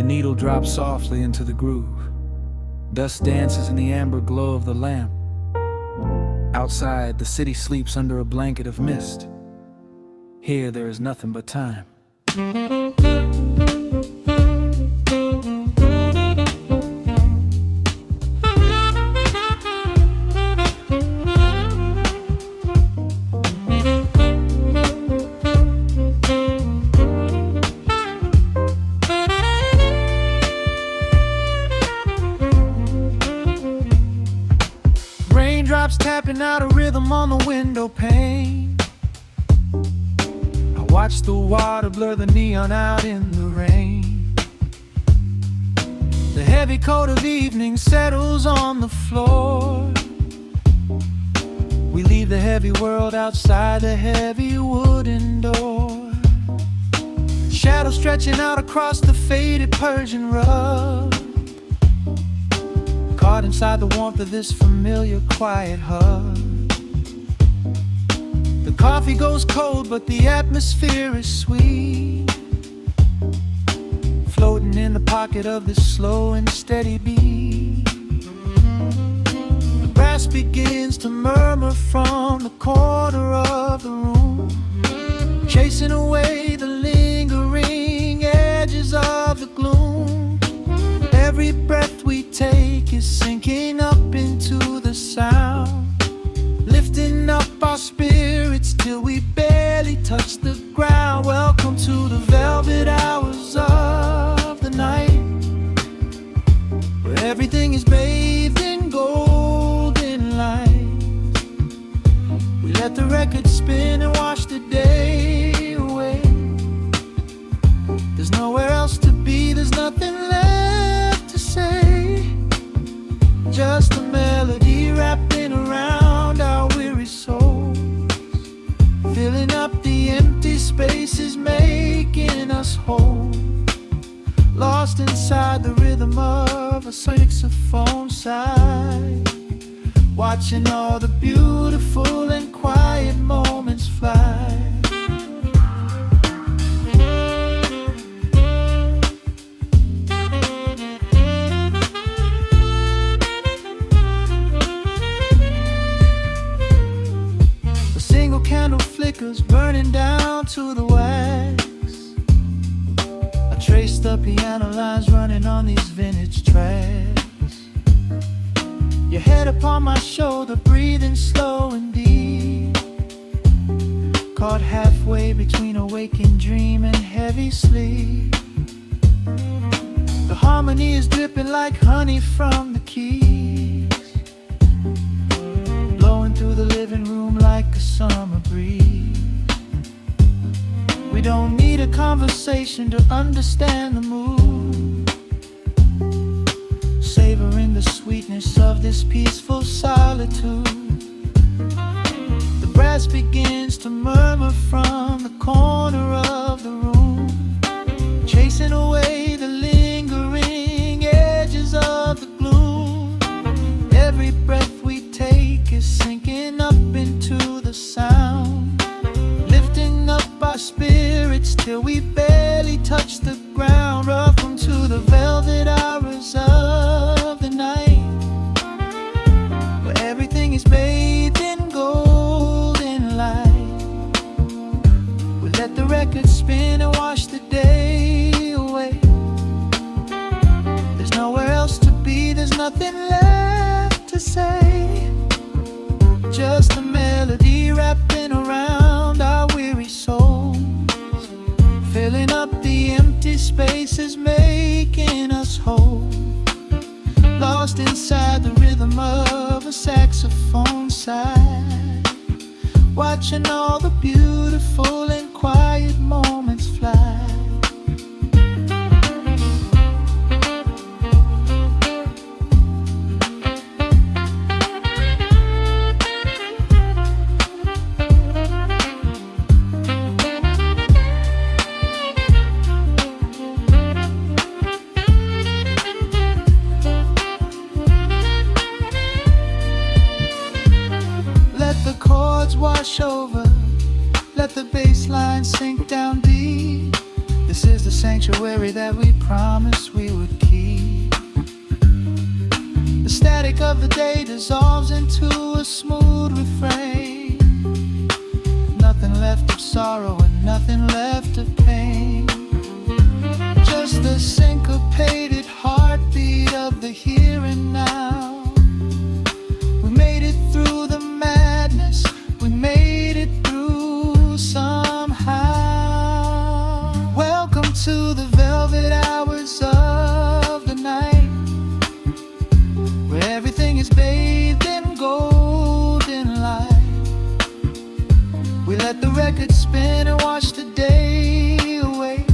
The needle drops softly into the groove. Dust dances in the amber glow of the lamp. Outside, the city sleeps under a blanket of mist. Here, there is nothing but time. Raindrops tapping out a rhythm on the window pane. I watch the water blur the neon out in the rain. The heavy coat of evening settles on the floor. We leave the heavy world outside the heavy wooden door. Shadows stretching out across the faded Persian rug. Caught inside the warmth of this familiar quiet hug. The coffee goes cold, but the atmosphere is sweet. Floating in the pocket of this slow and steady beat. The brass begins to murmur from the corner of the room, chasing away the lingering edges of the gloom. Every breath we take is sinking up into the sound, lifting up our spirits till we barely touch the ground. Welcome to the velvet hours of the night, where everything is bathed in golden light. We let the record spin and wash the day away. There's nowhere else to be, there's nothing left to say. Just a melody wrapping around our weary souls, filling up the empty spaces, making us whole. Lost inside the rhythm of a saxophone sigh, watching all the beautiful and quiet moments fly. Candle flickers burning down to the wax. I trace the piano lines running on these vintage tracks. Your head upon my shoulder, breathing slow and deep, caught halfway between a waking dream and heavy sleep. The harmony is dripping like honey from the keys, blowing through the living room like a summer breeze. We don't need a conversation to understand the mood, savoring the sweetness of this peaceful solitude. The brass begins to murmur from the corner of the room, chasing away the lingering edges of the gloom. Every breath we take is sinking up into the sound, lifting up our spirits till we barely touch the ground. Welcome to the velvet hours of the night, where everything is bathed in golden light. We let the record spin and wash the day away. There's nowhere else to be, there's nothing left to say. Just a melody wrapping around our weary souls, filling up the empty spaces, making us whole. Lost inside the rhythm of a saxophone sigh, watching all the beautiful and quiet moments fly. Wash over, let the bass line sink down deep. This is the sanctuary that we promised we would keep. The static of the day dissolves into a smooth refrain. Nothing left of sorrow and nothing left of pain. Just the syncopated heartbeat of the here and now. We made it through the madness, we made it through somehow. Welcome to the velvet hours of the night, where everything is bathed in golden light. We let the record spin and watch the day away.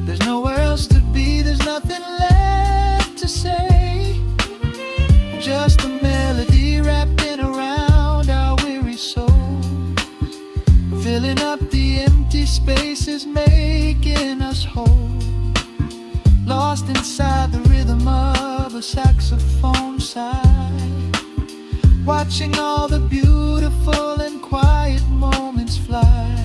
There's nowhere else to be, there's nothing left to say. Just a melody wrapping around our weary souls, filling up the empty spaces, making us whole. Lost inside the rhythm of a saxophone sigh, watching all the beautiful and quiet moments fly.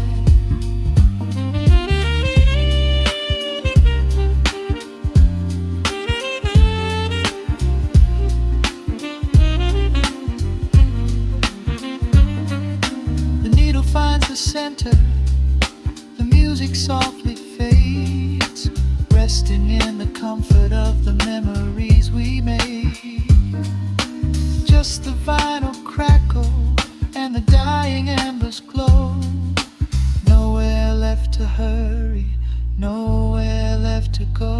The needle finds the center, the music softly fades, resting in the comfort of the memories we made. Just the vinyl crackle and the dying embers glow. Nowhere left to hurry, nowhere left to go.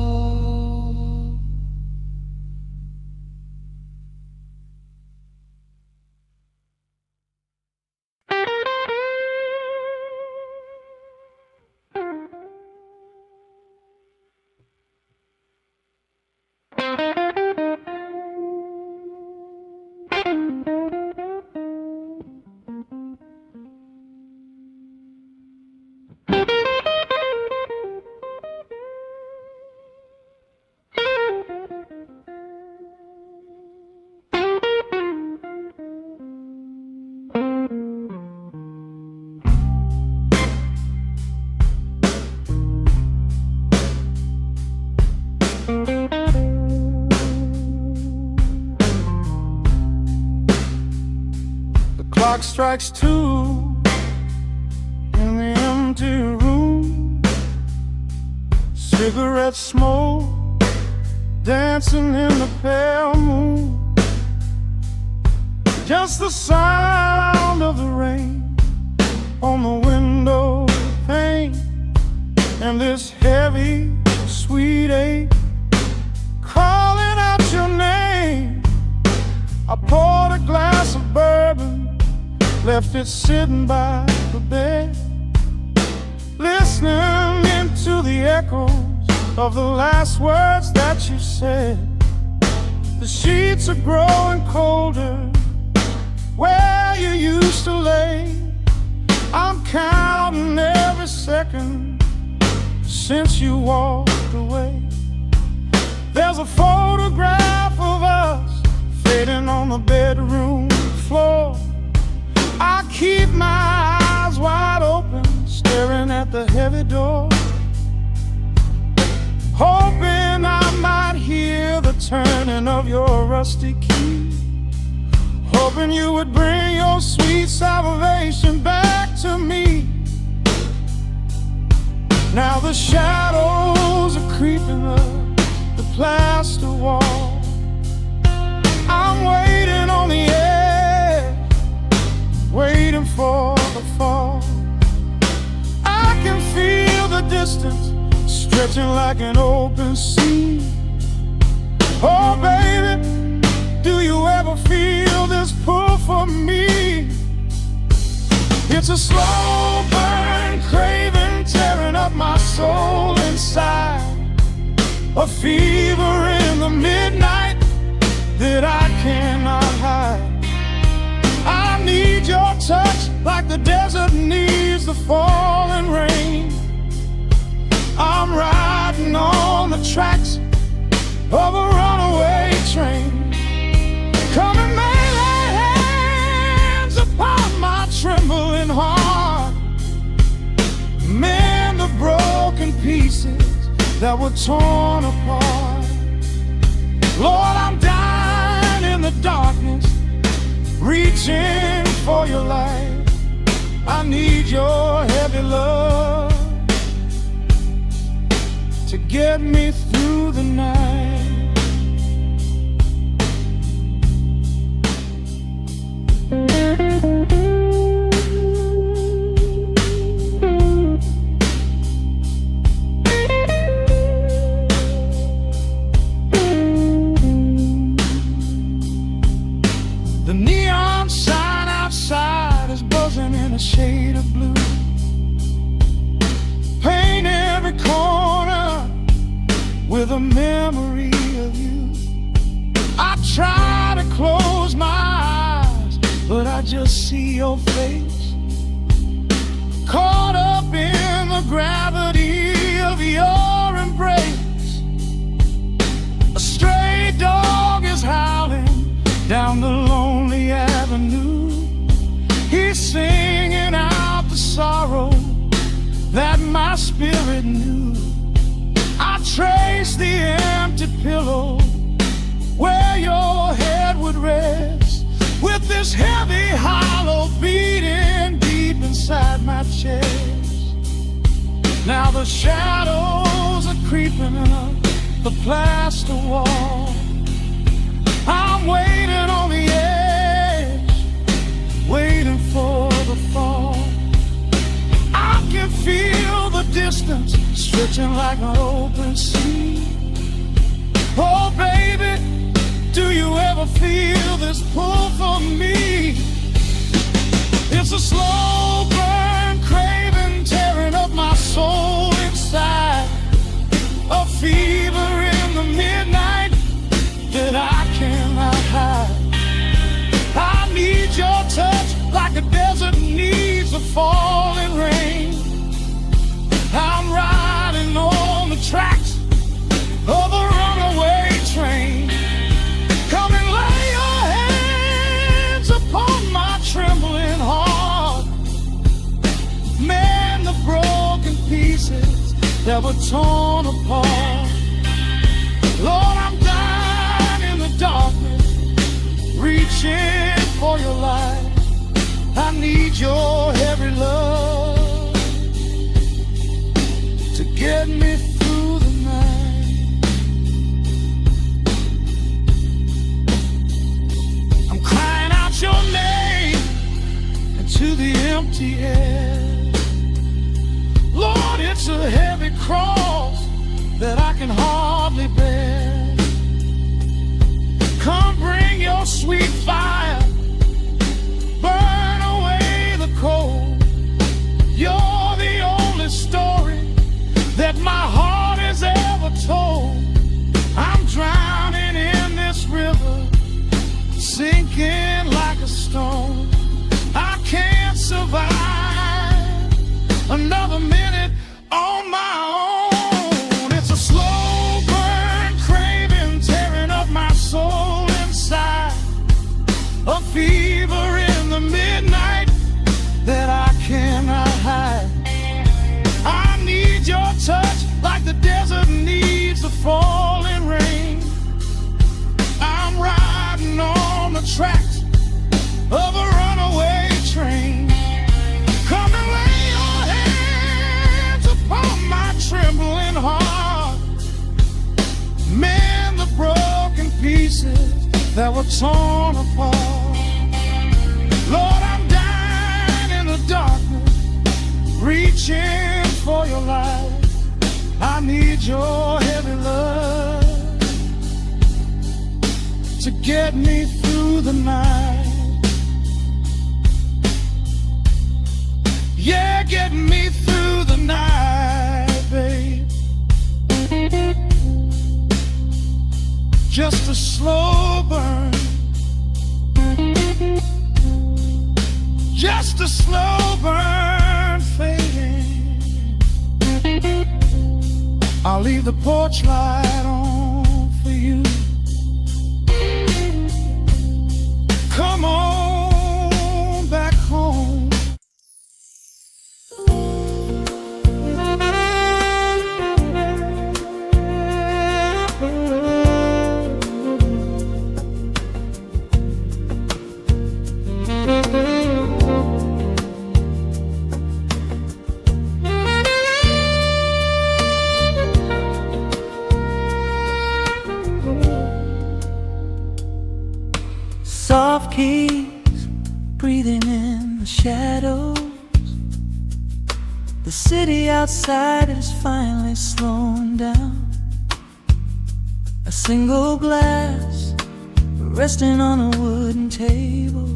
Clock strikes 2 in the empty room. Cigarette smoke dancing in the pale moon. Just the sound of the rain on the window pane, and this heavy, sweet ache calling out your name. I poured a glass of bourbon, left it sitting by the bed, listening into the echoes of the last words that you said. The sheets are growing colder where you used to lay. I'm counting every second since you walked away. There's a photograph of us fading on the bedroom floor. I keep my eyes wide open, staring at the heavy door, hoping I might hear the turning of your rusty key, hoping you would bring your sweet salvation back to me. Now the shadows are creeping up the plaster wall. I'm waiting on the edge, waiting for the fall. I can feel the distance stretching like an open sea. Oh baby, do you ever feel this pull for me? It's a slow burn craving tearing up my soul inside, a fever in the midnight that I cannot hide. I need your touch like the desert needs the falling rain. I'm riding on the tracks of a runaway train. Come and lay hands upon my trembling heart, mend the broken that were torn apart. Lord, I'm dying in the darkness, reaching for your light. I need your heavy love to get me through the night. The neon sign outside is buzzing in a shade of blue. Paint every corner with a memory of you. I try to close my eyes, but I just see your face, caught up in the gravity of your embrace. A stray dog is howling down the lonely avenue. He's singing out the sorrow that my spirit knew. I trace the empty pillow where your head would rest, with this heavy hollow beating deep inside my chest. Now the shadows are creeping up the plaster wall. I'm waiting on the edge, waiting for the fall. I can feel the distance stretching like an open sea. Oh baby, do you ever feel this pull for me? It's a slow burn craving tearing up my soul inside, a fever in the midnight that I cannot hide. I need your touch like a desert needs a falling rain. I'm riding on the tracks of a runaway train. Come and lay your hands upon my trembling heart. Mend the broken pieces that were torn apart. Lord, I'm dying in the darkness, reaching for your light. I need your heavy love to get me through the night. I'm crying out your name into the empty air. Lord, it's a heavy cross that I can hardly bear. Come bring your sweet fire, burn away the cold. You're the only story that my heart has ever told. I'm drowning in this river, sinking like a stone. I can't survive another minute on my own. It's a slow burn craving tearing up my soul inside, a fever in the midnight that I cannot hide. I need your touch like the desert needs the falling rain. I'm riding on the tracks of a runaway train. Come and lay your hands upon my trembling heart. Mend the broken pieces that were torn apart. Lord, I'm dying in the darkness, reaching for your light. I need your heavy love to get me through the night. Yeah, get me through the night, babe. Just a slow burn, just a slow burn fading. I'll leave the porch light on for you. Come on back home. Soft keys breathing in the shadows. The city outside is finally slowing down. A single glass resting on a wooden table,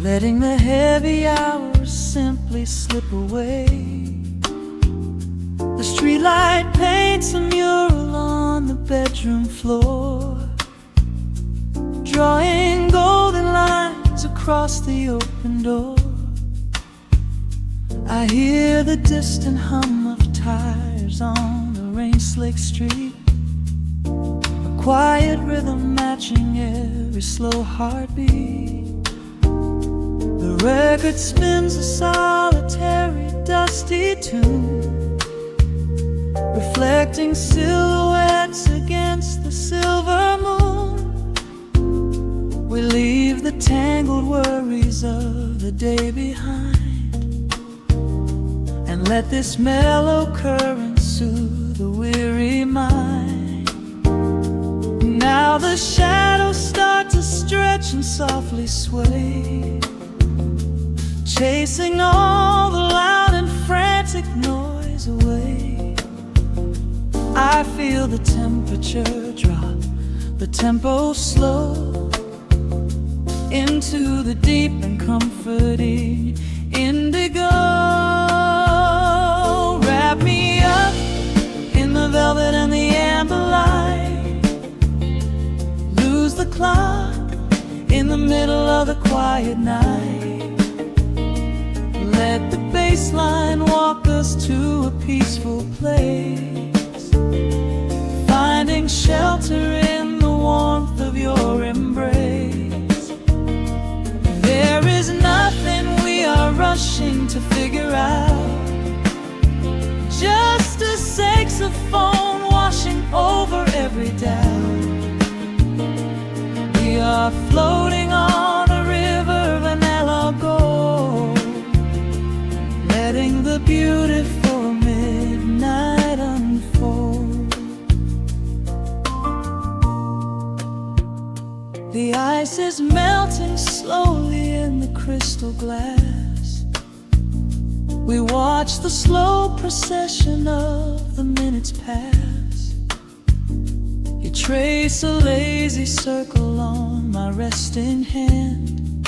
letting the heavy hours simply slip away. The streetlight paints a mural on the bedroom floor, drawing golden lines across the open door. I hear the distant hum of tires on the rain-slicked street, a quiet rhythm matching every slow heartbeat. The record spins a solitary, dusty tune, reflecting silhouettes against the silver moon. We leave the tangled worries of the day behind, and let this mellow current soothe the weary mind. Now the shadows start to stretch and softly sway, chasing all the loud and frantic noise away. I feel the temperature drop, the tempo slow, into the deep and comforting indigo. Wrap me up in the velvet and the amber light, lose the clock in the middle of the quiet night. Let the bass line walk us to a peaceful place, finding shelter in the warmth of your embrace. There is nothing we are rushing to figure out, just a saxophone washing over every doubt. We are floating on a river vanilla gold, letting the beautiful midnight unfold. The ice is melting slowly in the crystal glass. We watch the slow procession of the minutes pass. You trace a lazy circle on my resting hand,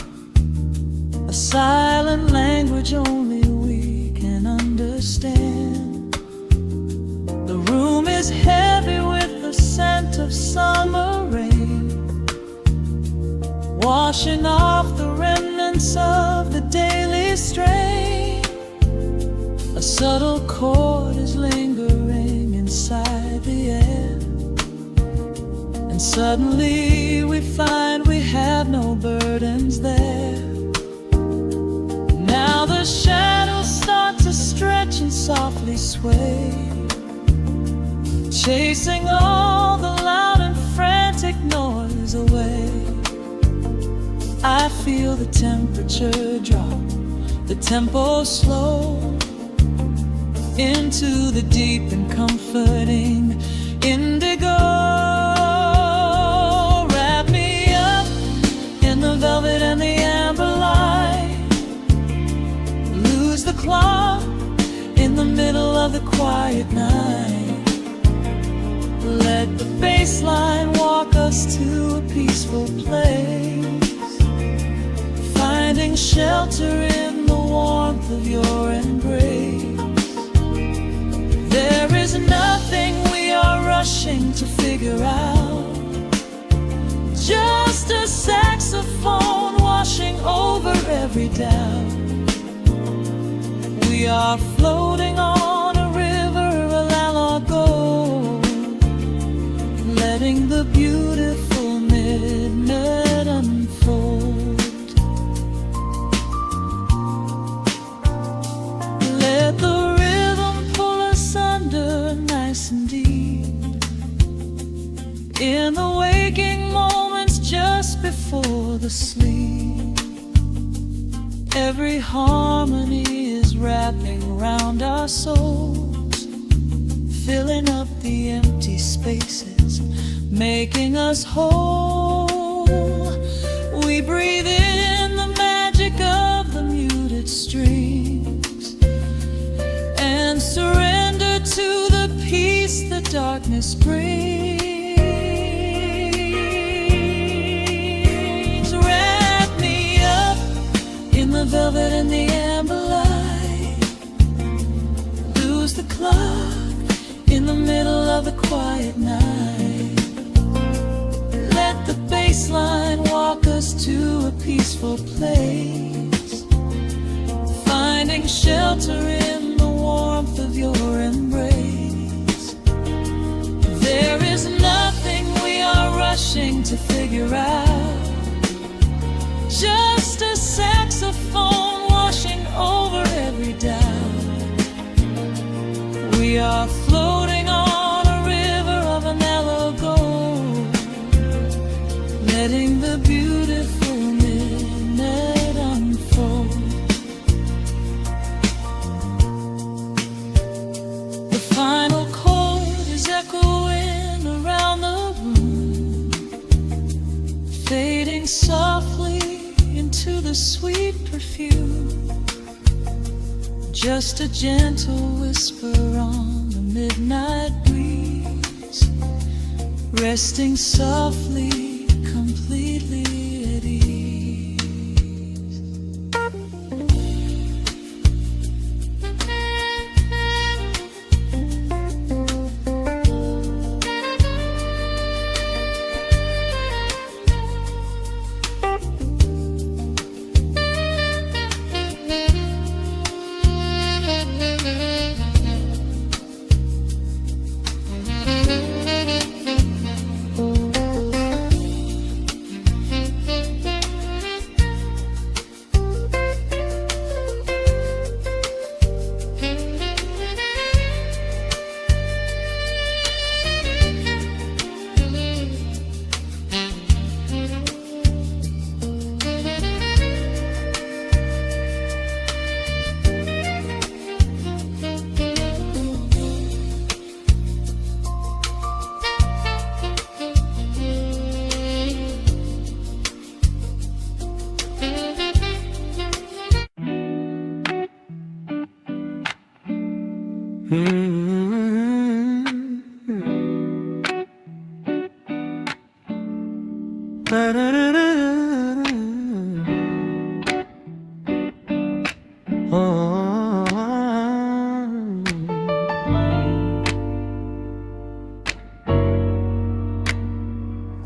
a silent language only we can understand. The room is heavy with the scent of summer rain, washing off the remnants of the daily strain. A subtle chord is lingering inside the air, and suddenly we find we have no burdens there. Now the shadows start to stretch and softly sway, chasing all the loud and frantic noise away. I feel the temperature drop, the tempo slow, into the deep and comforting indigo. Wrap me up in the velvet and the amber light, lose the clock in the middle of the quiet night. Let the bass line walk us to a peaceful place, finding shelter in the warmth of your embrace. There is nothing we are rushing to figure out, just a saxophone washing over every doubt. We are floating on a river, a la gold, letting the beautiful midnight unfold. Let the rhythm pull us under nice and deep, in the waking moments just before the sleep. Every harmony is wrapping round our souls, filling up the empty spaces, making us whole. darkness brings. Wrap me up in the velvet and the amber light. Lose the clock in the middle of the quiet night. Let the bass line walk us to a peaceful place, finding shelter in the warmth of your embrace. There is nothing we are rushing to figure out, just a saxophone washing over every doubt. We are floating on a river of an mellow gold, letting the beautiful midnight unfold. The final chord is echoing around the room, fading softly into the sweet perfume. Just a gentle whisper on the midnight breeze, resting softly, completely at ease.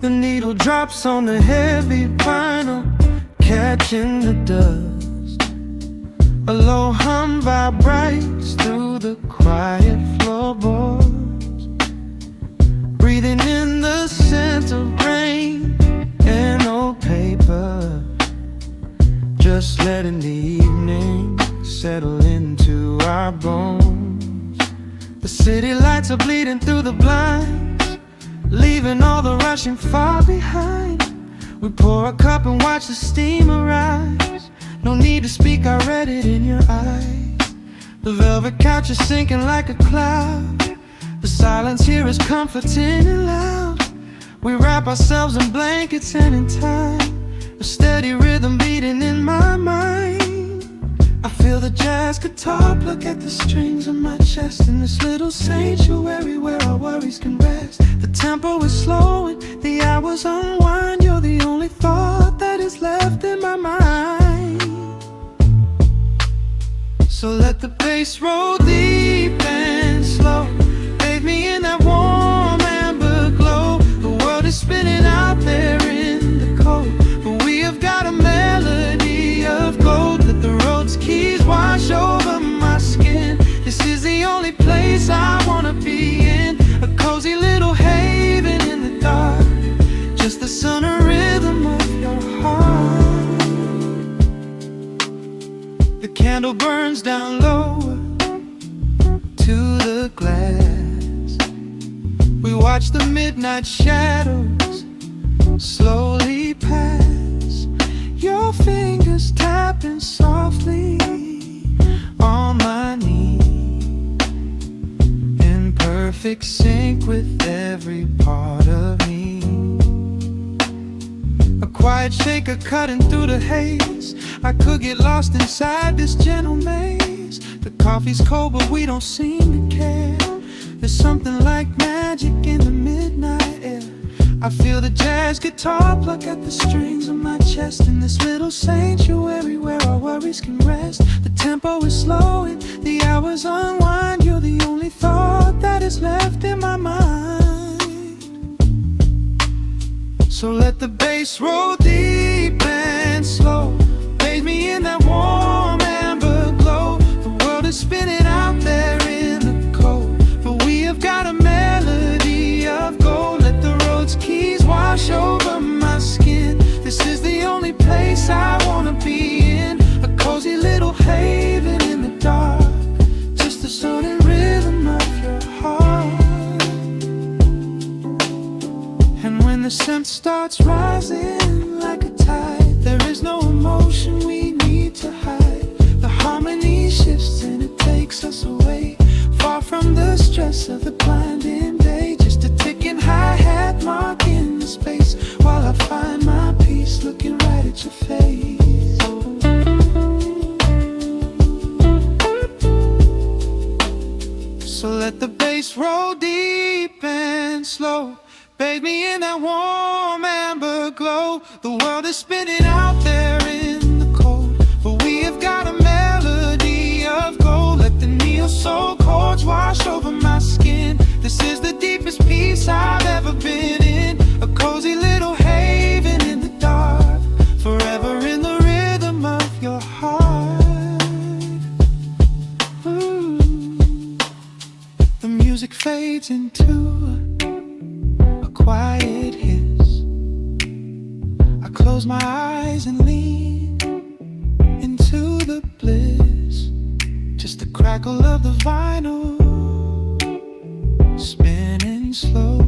The needle drops on the heavy vinyl, catching the dust. A low hum vibrates through the quiet floorboards, breathing in the scent of rain and old paper. Just letting the evening settle into our bones. The city lights are bleeding through the blinds, leaving all the rushing far behind. We pour a cup and watch the steam arise. No need to speak, I read it in your eyes. The velvet couch is sinking like a cloud. The silence here is comforting and loud. We wrap ourselves in blankets and in time, a steady rhythm beating in my mind. I feel the jazz guitar pluck at the strings of my chest, in this little sanctuary where our worries can rest. The tempo is slowing, the hours unwind. You're the only thought that is left in my mind. So let the bass roll deep and slow, bathe me in that warm amber glow. The world is spinning out there in the cold, but we have got a melody of gold. Let the road's keys wash over my skin. This is the only place I wanna be in, a cozy little haven in the dark, just the sun and rhythm of your heart. The candle burns down lower to the glass. We watch the midnight shadows slowly pass. Your fingers tapping softly on my knee, in perfect sync with every part of me. A quiet shaker cutting through the haze. I could get lost inside this gentle maze. The coffee's cold but we don't seem to care. There's something like magic magic in the midnight air. I feel the jazz guitar pluck at the strings of my chest in this little sanctuary where our worries can rest. The tempo is slowing, the hours unwind. You're the only thought that is left in my mind. So let the bass roll deep and slow, bathe me in that warm amber glow. The world is spinning out there in the cold, but we have got a melody of gold. Let the road's keys wash over my skin. This is the only place I wanna be in, a cozy little haven in the dark, just the sound and rhythm of your heart. And when the scent starts rising like a tide, there is no emotion we need to hide. The harmony shifts and it takes us away, far from the stress of the blinding day. Just a ticking hi-hat marking the space, while I find my peace looking right at your face. So let the bass roll deep and slow, bathe me in that warm amber glow. The world is spinning out there in the cold, but we have got a melody of gold. Let the neo-soul chords wash over my skin. This is the deepest peace I've ever been in, a cozy little haven in the dark, forever in the rhythm of your heart. Ooh. The music fades into a quiet hiss. I close my eyes and lean into the bliss, just the crackle of the vinyl spinning slow,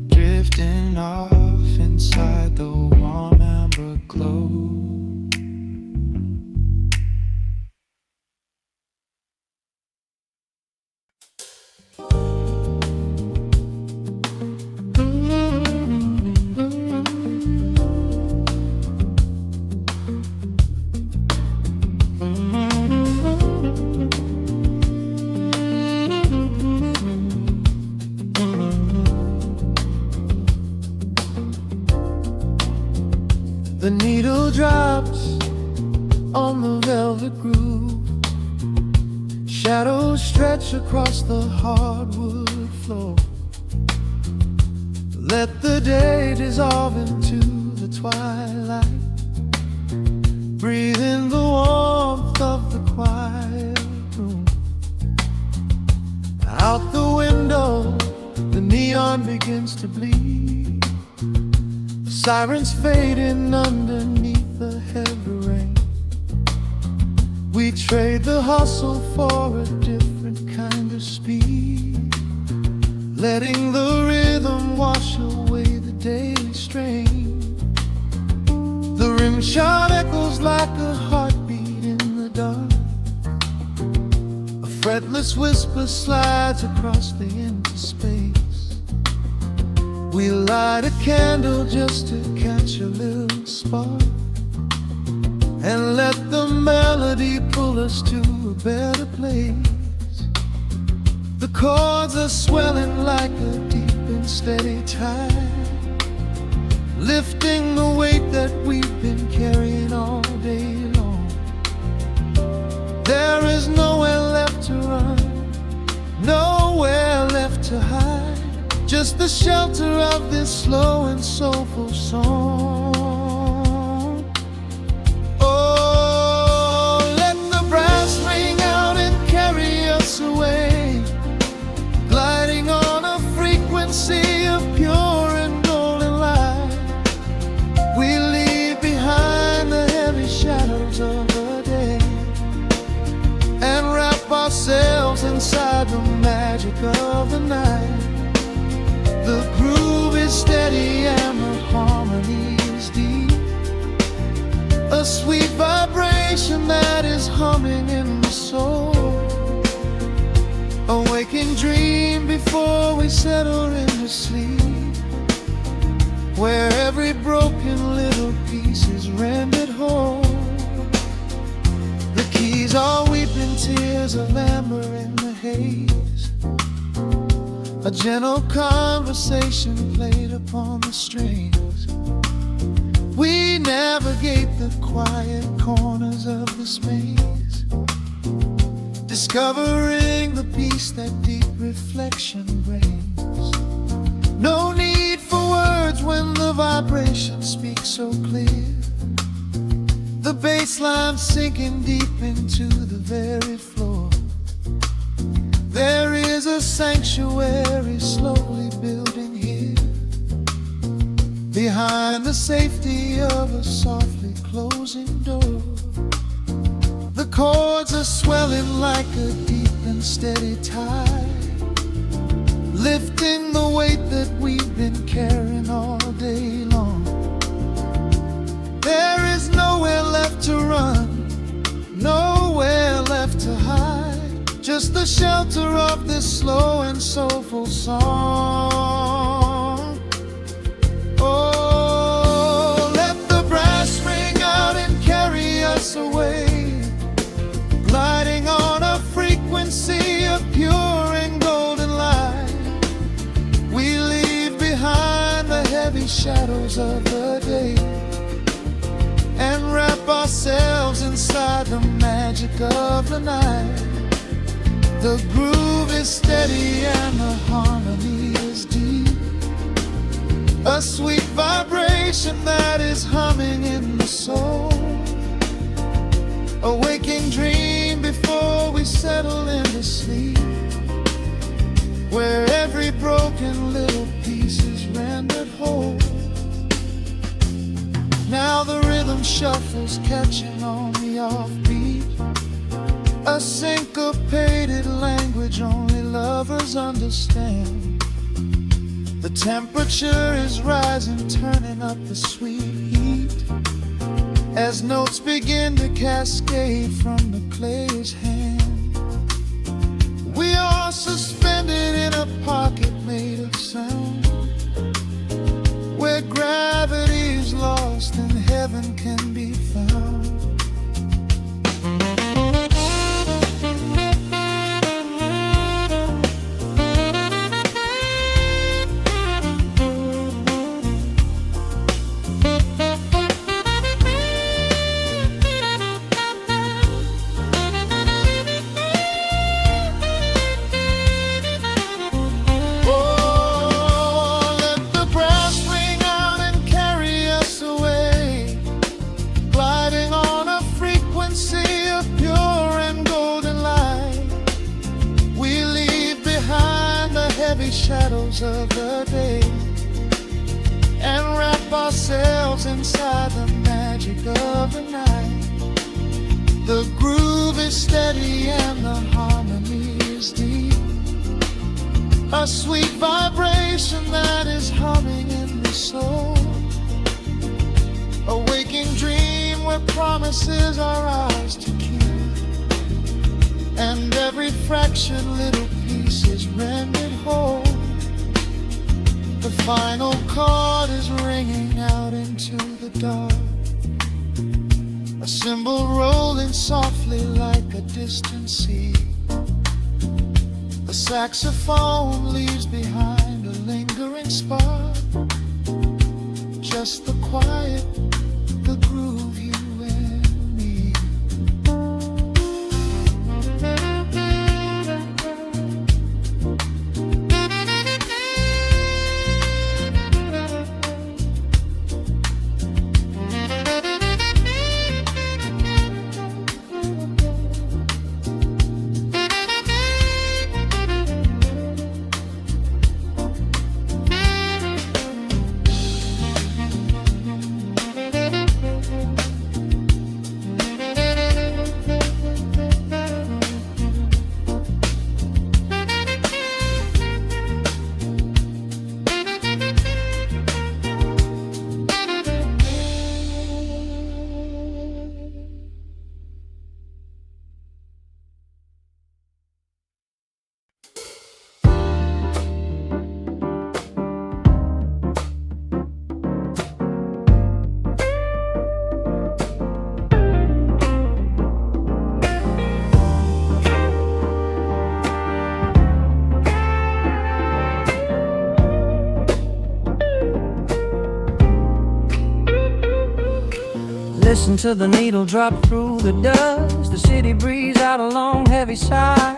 drifting off inside the warm amber glow. The needle drops on the velvet groove, shadows stretch across the hardwood floor. Let the day dissolve into the twilight, breathe in the warmth of the quiet room. Out the window, the neon begins to bleed, sirens fading underneath the heavy rain. We trade the hustle for a different kind of speed, letting the rhythm wash away the daily strain. The rim shot echoes like a heartbeat in the dark, a fretless whisper slides across the empty space. We light a candle just to catch a little spark, and let the melody pull us to a better place. The chords are swelling like a deep and steady tide, lifting the weight that we've been carrying all day long. There is nowhere left to run, nowhere left to hide, just the shelter of this slow and soulful song. Oh, let the brass ring out and carry us away, gliding on a frequency of pure and golden light. We leave behind the heavy shadows of the day, and wrap ourselves inside the magic of the night. The groove is steady and the harmony is deep, a sweet vibration that is humming in the soul, a waking dream before we settle into sleep, where every broken little piece is rendered whole. The keys are weeping tears of amber in the haze, A gentle conversation played upon the strings. We navigate the quiet corners of the space, discovering the peace that deep reflection brings. No need for words when the vibration speaks so clear. The bass line sinking deep into the very floor. There is a sanctuary slowly building here, behind the safety of a softly closing door. The chords are swelling like a deep and steady tide, lifting the weight that we've been carrying all day long. There is nowhere left to run, nowhere left to hide, just the shelter of this slow and soulful song. Oh, let the brass ring out and carry us away, gliding on a frequency of pure and golden light. We leave behind the heavy shadows of the day and wrap ourselves inside the magic of the night. The groove is steady and the harmony is deep, a sweet vibration that is humming in the soul. A waking dream before we settle into sleep, where every broken little piece is rendered whole. Now the rhythm shuffles, catching on the offbeat, a syncopated language only lovers understand. The temperature is rising, turning up the sweet heat, as notes begin to cascade from the player's hand. We are suspended in a pocket made of sound, where gravity is lost and heaven can be found. Shadows of the day and wrap ourselves inside the magic of the night. The groove is steady and the harmony is deep, a sweet vibration that is humming in the soul. A waking dream where promises are ours to keep, and every fractured little piece is rendered whole. The final chord is ringing out into the dark, a cymbal rolling softly like a distant sea. The saxophone leaves behind a lingering spark, just the quiet, the groove, you and me. Listen to the needle drop through the dust. The city breeze out a long heavy sigh.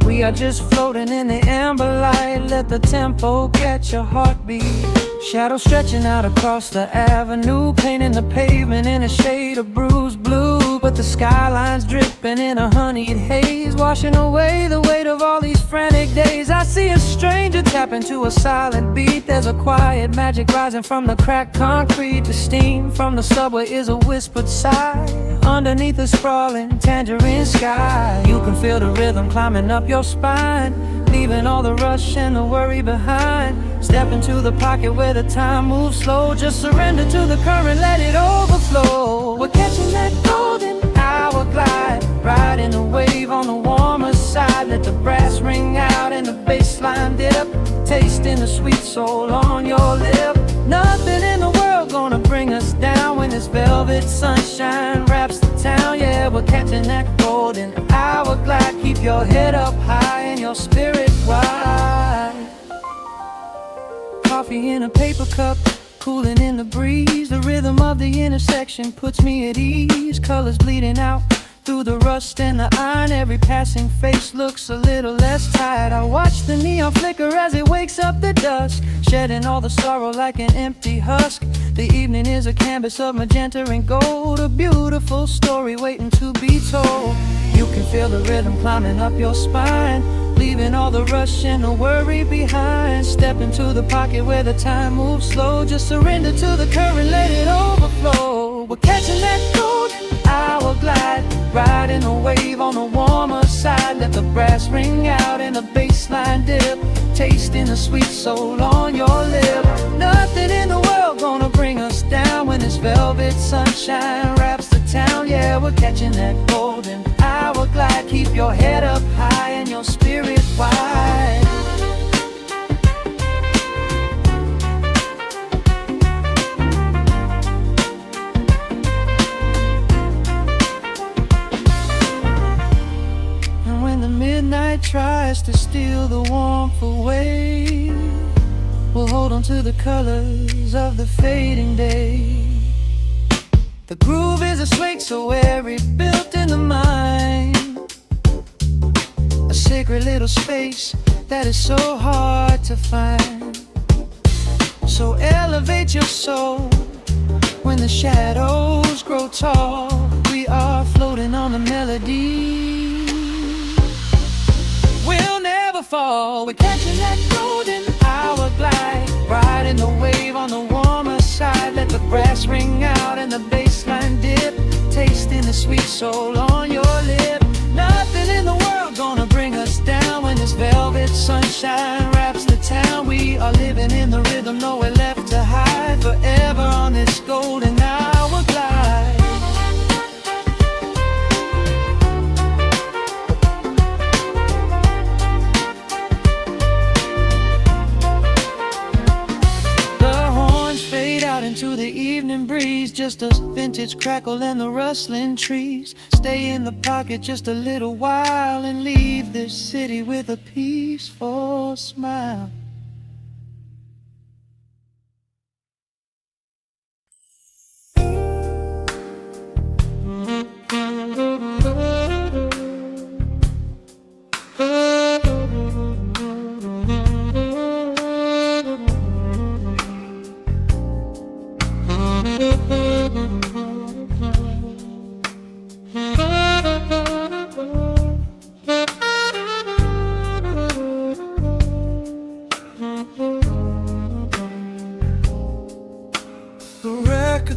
We are just floating in the amber light. Let the tempo catch your heartbeat. Shadows stretching out across the avenue, painting the pavement in a shade of bruised blue. But the skyline's dripping in a honeyed haze, washing away the weight of all these frantic days. I see a stranger tap into a silent beat. There's a quiet magic rising from the cracked concrete. The steam from the subway is a whispered sigh underneath the sprawling tangerine sky. You can feel the rhythm climbing up your spine, leaving all the rush and the worry behind. Step into the pocket where the time moves slow. Just surrender to the current, let it overflow. We're catching that golden hour glide, riding a wave on the warmer side. Let the brass ring out and the bass line dip, tasting the sweet soul on your lip. Nothing in the world gonna bring us down when this velvet sunshine wraps the town. Yeah, we're catching that golden hour glide. Keep your head up high and your spirit wide. Coffee in a paper cup, cooling in the breeze. The rhythm of the intersection puts me at ease. Colors bleeding out through the rust and the iron. Every passing face looks a little less tired. I watch the neon flicker as it wakes up the dusk, shedding all the sorrow like an empty husk. The evening is a canvas of magenta and gold, a beautiful story waiting to be told. You can feel the rhythm climbing up your spine, leaving all the rush and the worry behind. Step into the pocket where the time moves slow. Just surrender to the current, let it overflow. We're catching that golden hour glide, riding a wave on the warmer side. Let the brass ring out and the bass line dip, tasting the sweet soul on your lip. Nothing in the world gonna bring us down when this velvet sunshine wraps the town. Yeah, we're catching that golden hour glide. Keep your head up high and your spirit wide. And when the midnight tries to steal the warmth away, we'll hold on to the colors of the fading day. The groove is a swing so airy, built in the mind, a sacred little space that is so hard to find. So elevate your soul when the shadows grow tall. We are floating on the melody, we'll never fall. We're catching that golden hour glide, riding the wave on the warmer side. Let the brass ring out and the bass line dip, tasting the sweet soul on your lip. Nothing in the world gonna bring us down when this velvet sunshine wraps the town. We are living in the rhythm, nowhere left to hide, forever on this golden hour glide. Into the evening breeze, just a vintage crackle and the rustling trees. Stay in the pocket just a little while and leave this city with a peaceful smile.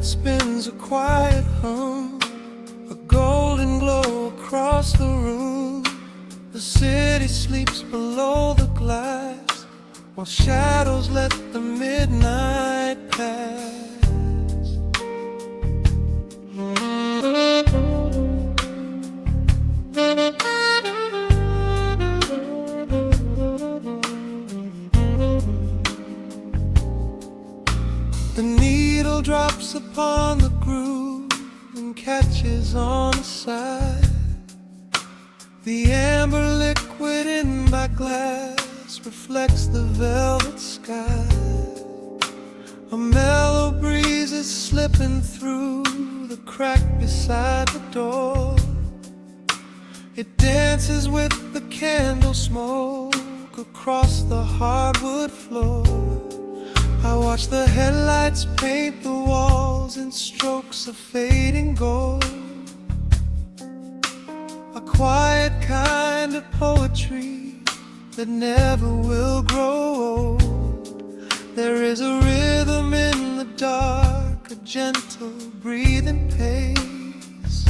Spins a quiet hum, a golden glow across the room. The city sleeps below the glass, while shadows let the midnight pass. The needle drops upon the groove and catches on the side. The amber liquid in my glass reflects the velvet sky. A mellow breeze is slipping through the crack beside the door. It dances with the candle smoke across the hardwood floor. I watch the headlights paint the walls in strokes of fading gold. A quiet kind of poetry that never will grow old. There is a rhythm in the dark, a gentle breathing pace,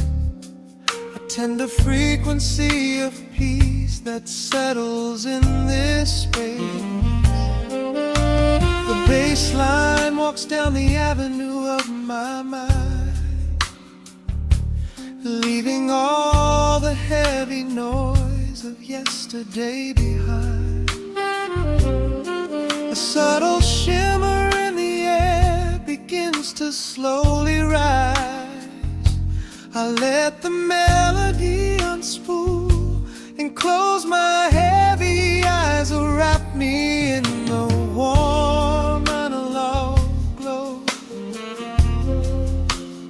a tender frequency of peace that settles in this space. The bass line walks down the avenue of my mind, leaving all the heavy noise of yesterday behind. A subtle shimmer in the air begins to slowly rise. I let the melody unspool and close my heavy eyes, wrap me in the warm analog glow,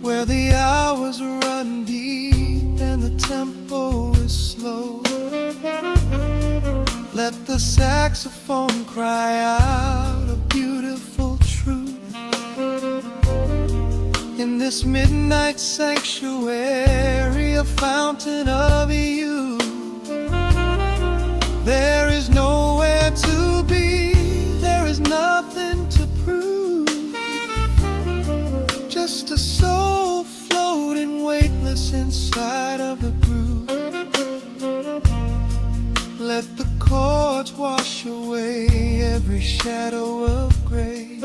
where the hours run deep and the tempo is slow. Let the saxophone cry out a beautiful truth in this midnight sanctuary, a fountain of youth. There is nowhere to be, there is nothing to prove, just a soul floating weightless inside of the groove. Let the chords wash away every shadow of gray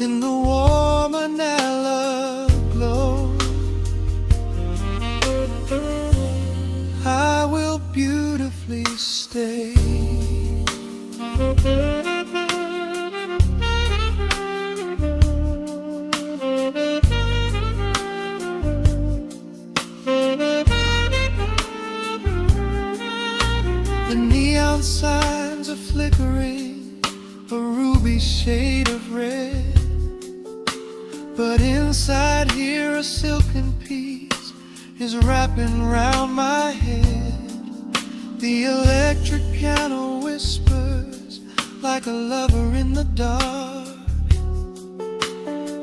in the warm analog glow. I will beautifully stay. The neon signs are flickering, a ruby shade of red, but inside here a silken peace is wrapping round my head. The electric piano whispers like a lover in the dark,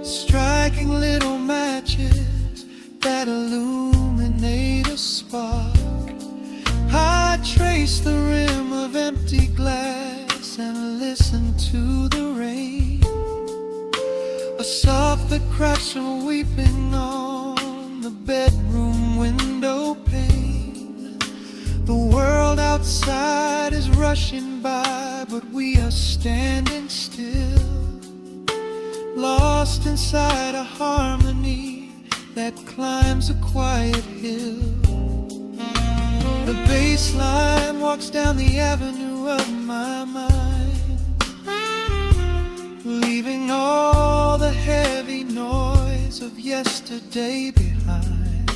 striking little matches that illuminate a spark. I trace the rim of empty glass and listen to the rain, a soft that cracks from weeping on the bedroom window pane. The world outside is rushing by, but we are standing still, lost inside a harmony that climbs a quiet hill. The bass line walks down the avenue of my mind, leaving all the heavy noise of yesterday behind.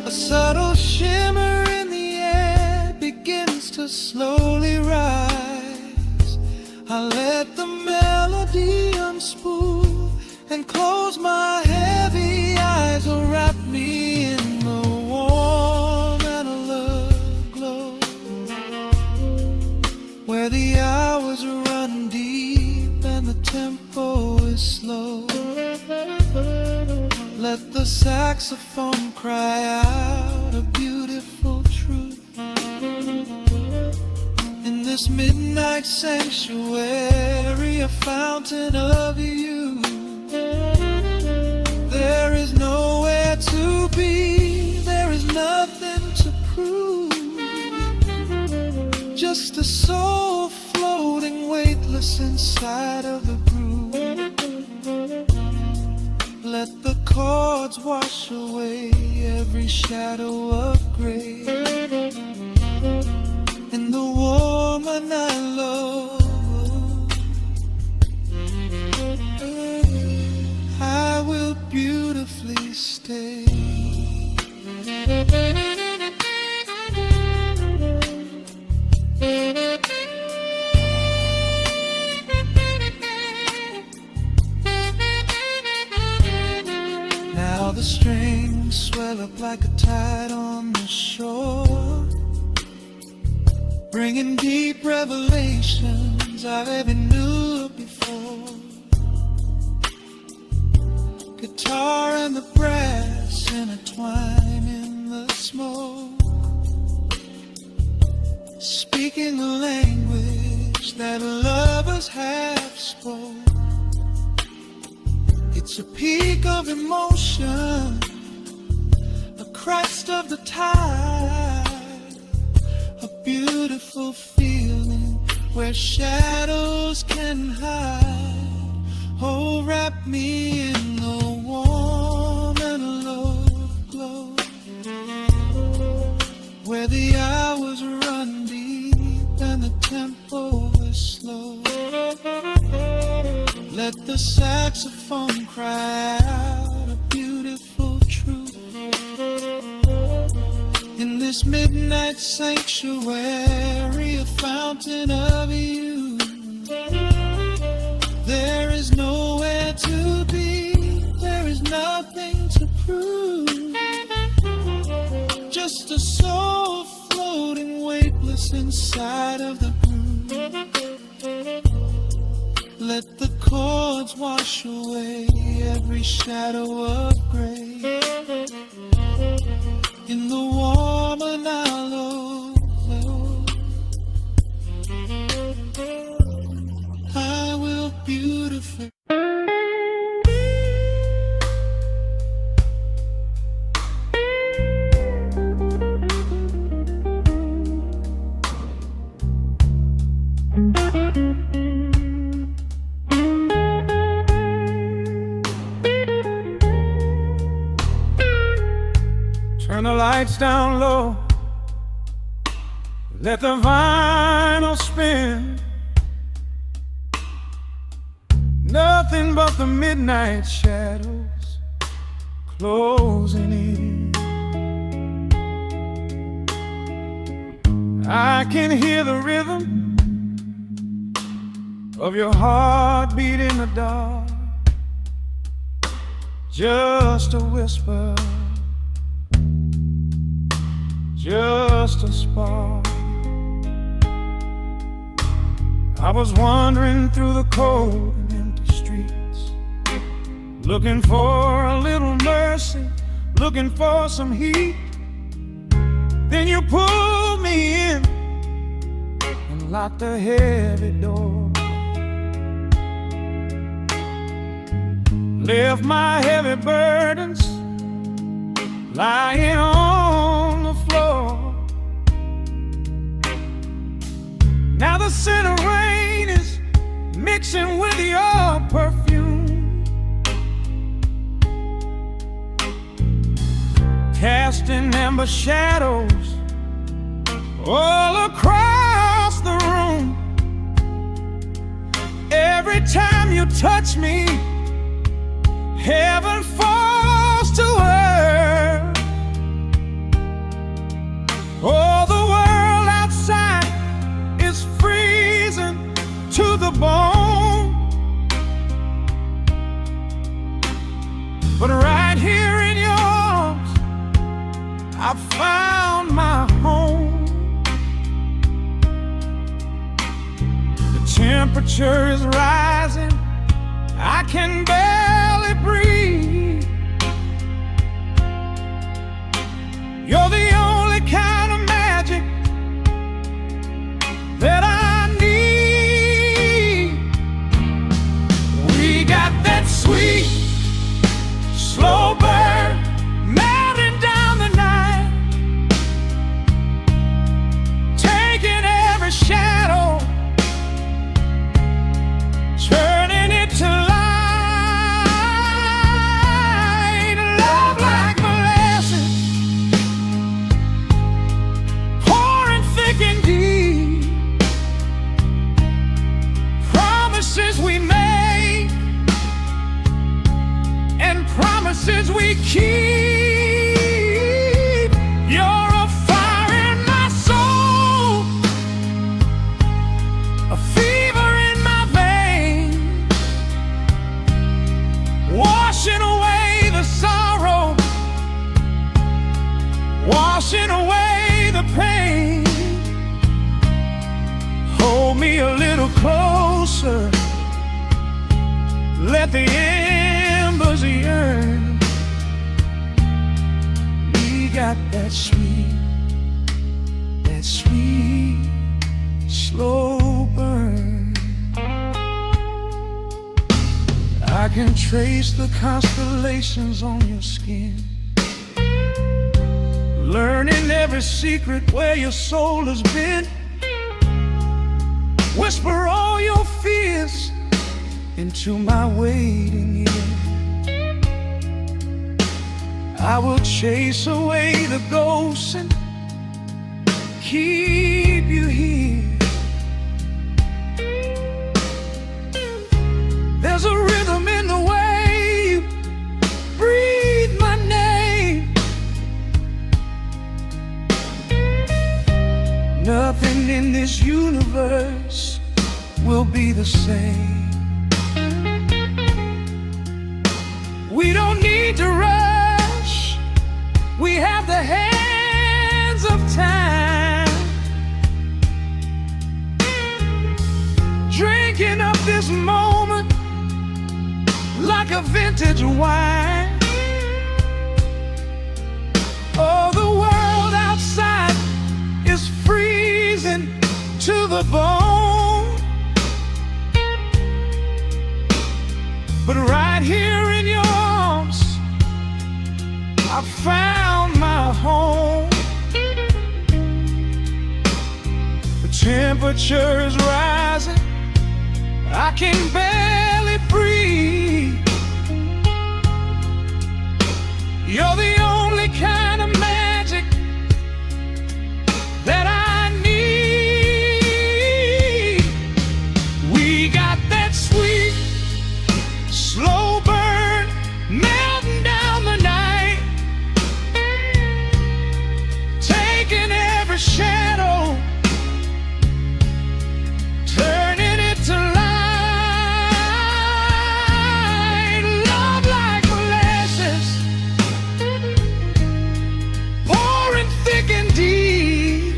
A subtle shimmer in the air begins to slowly rise. I let the melody unspool and close my heavy eyes, wrap me in the warm analog glow, where the hours run deep and the tempo is slow. Let the saxophone cry out a beautiful truth in this midnight sanctuary, a fountain of youth. There is nowhere to be, there is nothing to prove, just a soul floating weightless inside of the groove. Let the chords wash away every shadow of gray in the warm analog. I will beautifully stay. like a tide on the shore, bringing deep revelations I've ever knew before. Guitar and the brass intertwine in the smoke, speaking the language that lovers have spoke. It's a peak of emotion, a crest of the tide, a beautiful feeling where shadows can hide. Oh, wrap me in the warm and love glow, where the hours run deep and the tempo is slow. Let the saxophone cry out a beautiful truth in this midnight sanctuary, a fountain of youth. There is nowhere to be, there is nothing to prove, just a soul floating weightless inside of the groove. Let the chords wash away every shadow of gray in the warm and hollow glow. I will beautify. Turn the lights down low, let the vinyl spin. Nothing but the midnight shadows closing in. I can hear the rhythm of your heartbeat in the dark, just a whisper, just a spark. I was wandering through the cold and empty streets, looking for a little mercy, looking for some heat. Then you pulled me in and locked a heavy door, left my heavy burdens lying on the floor. Now the scent of rain is mixing with your perfume, casting amber shadows all across the room. Every time you touch me, heaven falls to earth. Oh, the world outside is freezing to the bone, but right here in your arms I found my home. The temperature is rising, I can barely breathe. You're the only kind of magic that I need. We got that sweet, slow burn melting down the night, taking every shadow, turning it to light. Love like molasses, pouring thick and deep. Promises we make and promises we keep. You're a fire in my soul, a fever in my veins, washing away the sorrow closer. Let the embers yearn. We got that sweet, slow burn. I can trace the constellations on your skin, learning every secret where your soul has been. Whisper all your fears into my waiting ear. I will chase away the ghosts and keep you here. There's a rhythm in the way you breathe my name. Nothing in this universe will be the same. We don't need to rush. We have the hands of time, drinking up this moment like a vintage wine. Oh, the world outside is freezing to the bone, but right here in your arms I found my home. The temperature is rising, I can barely breathe. You're the only kind of magic that I need. We got that sweet, slow burn melting down the night, taking every shadow, turning it to light. Love like molasses, pouring thick and deep.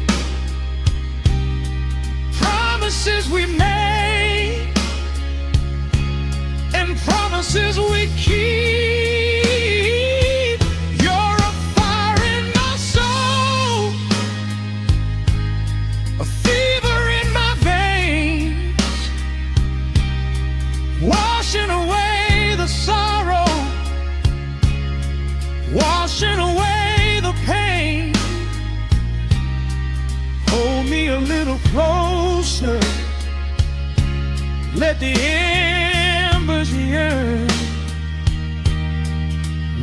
Promises we made and promises we keep. You're a fire in my soul, a fever in my veins, washing away the sorrow, washing away the pain. Hold me a little closer, let the embers yearn.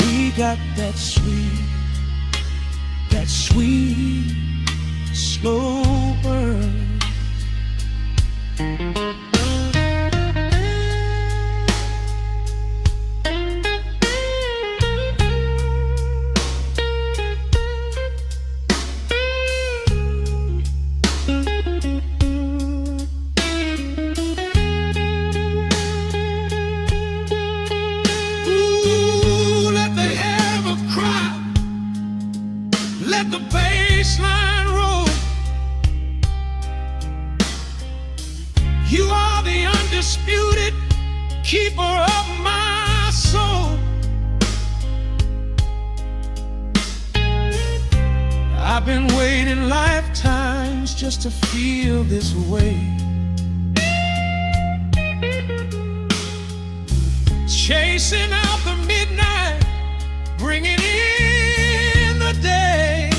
We got that sweet, slow burn. Let the bass line roll. You are the undisputed keeper of my soul. I've been waiting lifetimes just to feel this way. Chasing out the midnight, bringing in the day.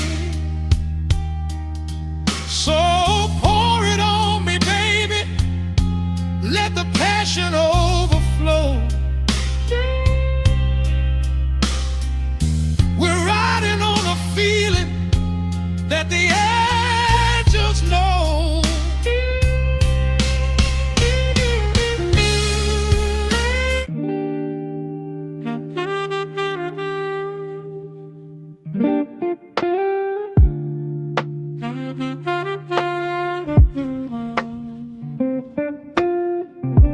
So pour it on me, baby, let the passion overflow. We're riding on a feeling that the angels know.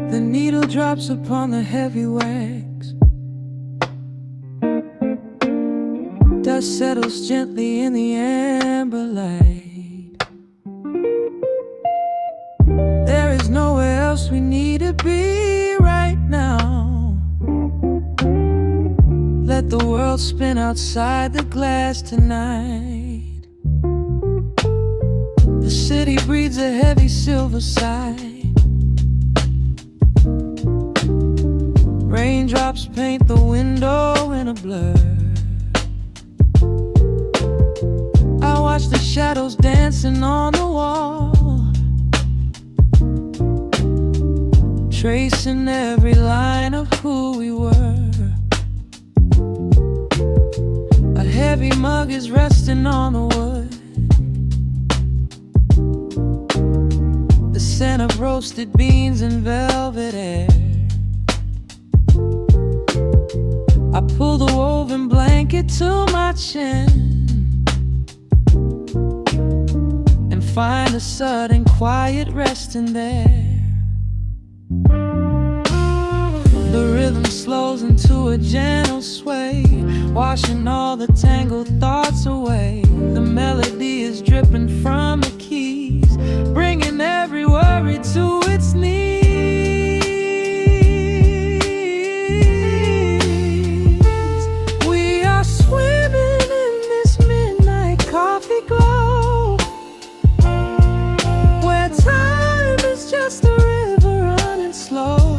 The needle drops upon the heavy wax. Dust settles gently in the amber light. There is nowhere else we need to be right now. Let the world spin outside the glass tonight. The city breathes a heavy silver sigh. Raindrops paint the window in a blur. I watch the shadows dancing on the wall, tracing every line of who we were. A heavy mug is resting on the wood. The scent of roasted beans and velvet air. I pull the woven blanket to my chin and find a sudden quiet resting there. The rhythm slows into a gentle sway, washing all the tangled thoughts away. The melody is dripping from the keys, bringing every worry to its knees. We are swimming in this midnight coffee glow, where time is just a river running slow.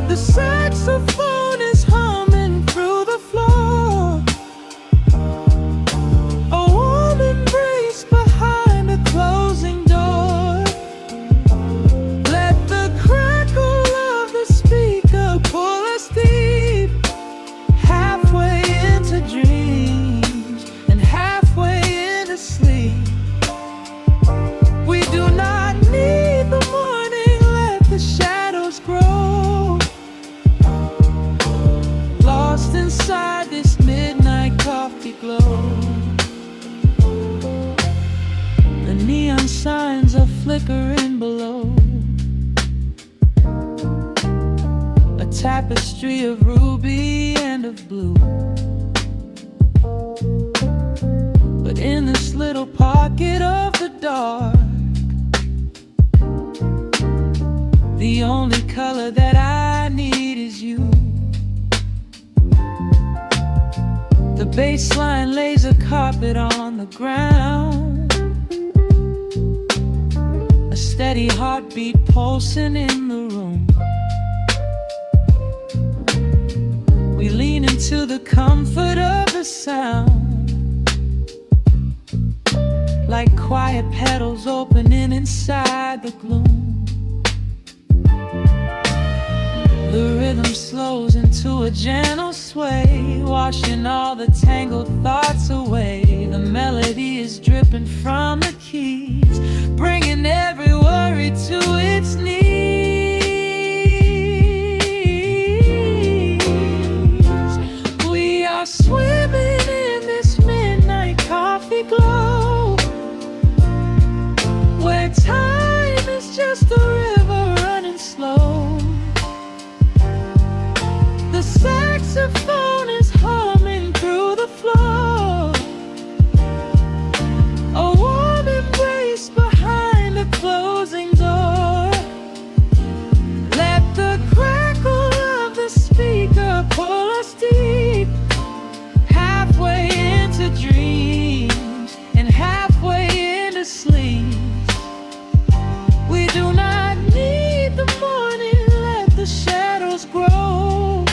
The saxophone is humming through the floor. A warm embrace behind a closing door. Let the crackle of the speaker pull us deep, halfway into dreams and halfway into sleep. We do not need the morning, let the shadows grow. Lost inside this midnight coffee glow. The neon signs are flickering below. A tapestry of ruby and of blue. But in this little pocket of the dark, the only color that I need is you. The baseline lays a carpet on the ground, a steady heartbeat pulsing in the room. We lean into the comfort of the sound, like quiet petals opening inside the gloom. The rhythm slows into a gentle sway, washing all the tangled thoughts away. The melody is dripping from the keys, bringing every worry to its knees. We are swimming in this midnight coffee glow, where time is just a river running slow. The saxophone is humming through the floor. A warm embrace behind a closing door. Let the crackle of the speaker pull us deep, halfway into dreams and halfway into sleep. We do not need the morning, let the shadows grow.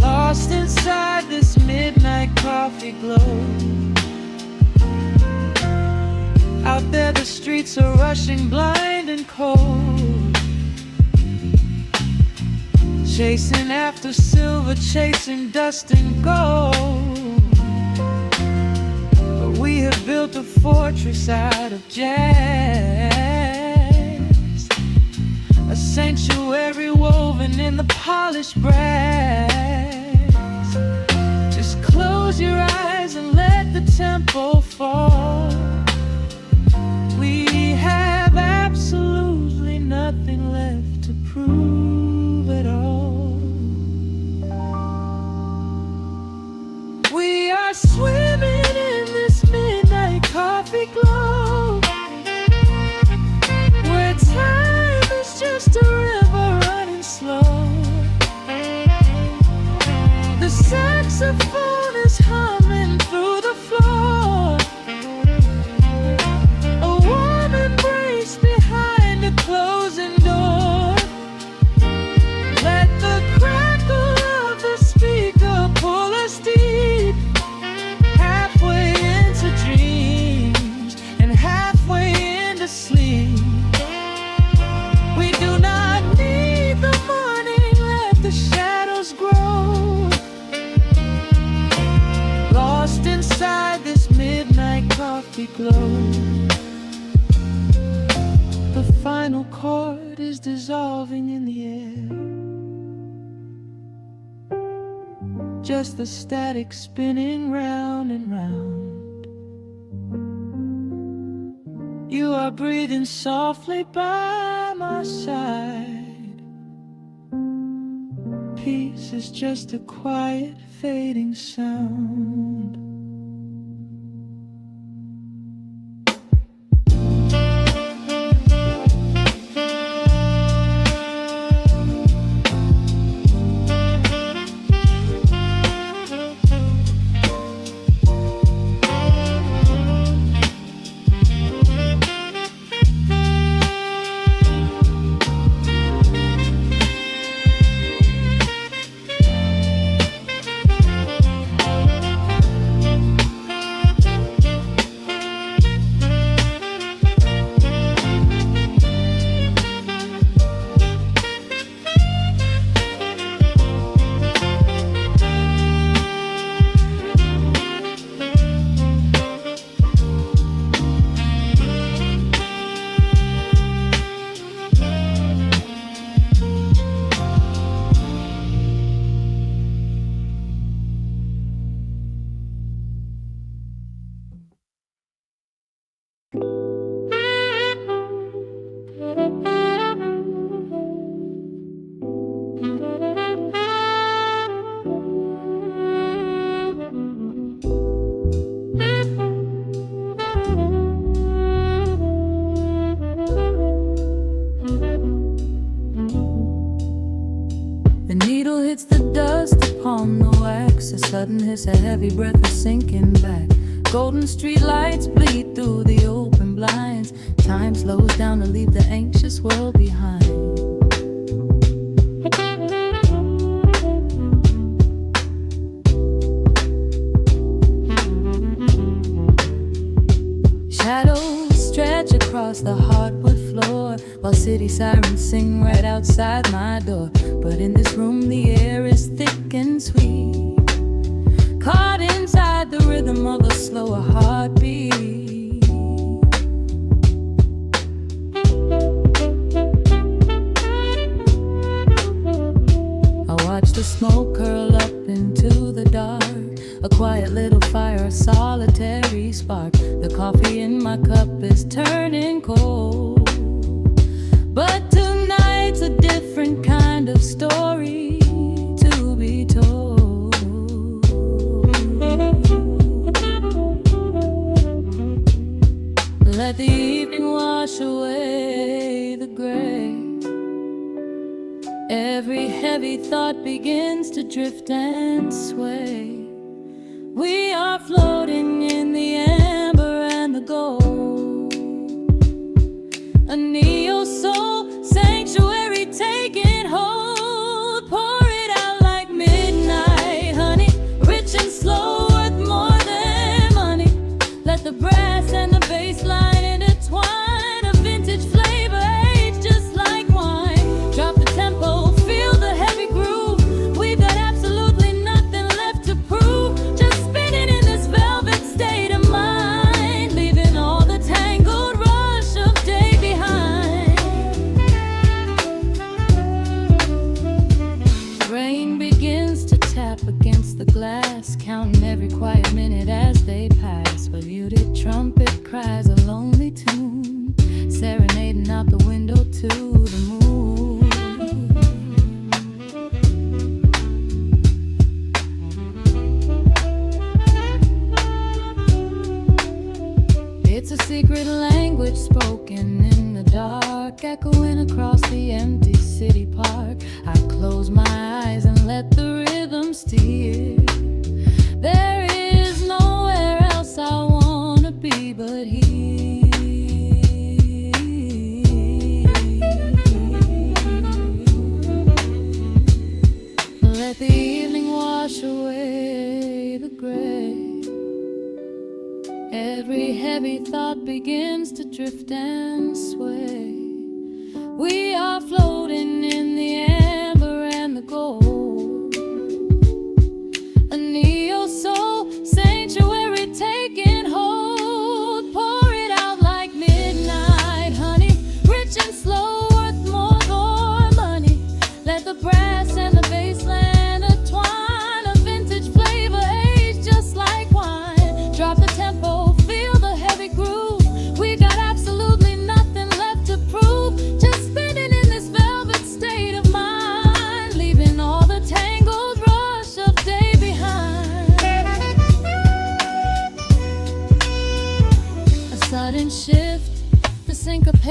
Lost inside this midnight coffee glow. Out there the streets are rushing blind and cold, chasing after silver, chasing dust and gold. But we have built a fortress out of jazz, a sanctuary woven in the polished brass. Just close your eyes and let the tempo fall. We have absolutely nothing left to prove at all. We are swimming in this midnight coffee glow, We do not need the morning, let the shadows grow. Lost inside this midnight coffee glow. The final chord is dissolving in the air. Just the static spinning round and round. You are breathing softly by my side. Peace is just a quiet fading sound. The needle hits the dust upon the wax. A sudden hiss, a heavy breath, a sinking back. Golden street lights bleed through the open blinds. Time slows down to leave the anxious world behind. Shadows stretch across the hardwood floor, while city sirens sing right outside my door. But in this room the air is thick and sweet, caught inside the rhythm of a slower heartbeat. I watch the smoke curl up into the dark, a quiet little fire, a solitary spark. The coffee in my cup is turning cold, but tonight's a different kind of story to be told. Let the evening wash away the gray. Every heavy thought begins to drift and sway. We are floating in the amber and the gold, a neo-soul sanctuary taking hold. Pour it out like midnight honey, rich and slow, worth more than money. Let the brass and the bass line intertwine, a vintage flavor aged just like wine. Drop the tempo, feel the heavy groove. We've got absolutely nothing left to prove, just spinning in this velvet state of mind, leaving all the tangled rush of day behind. Rain begins to tap against the glass, counting every quiet minute as they pass. A muted trumpet cries a lonely tune, serenading out the window to the moon. It's a secret language spoken in the dark, echoing across the empty city park. I close my eyes and let the rhythm steer. There is nowhere else I wanna be but here. Let the evening wash away the gray. Every heavy thought begins to drift and sway. We are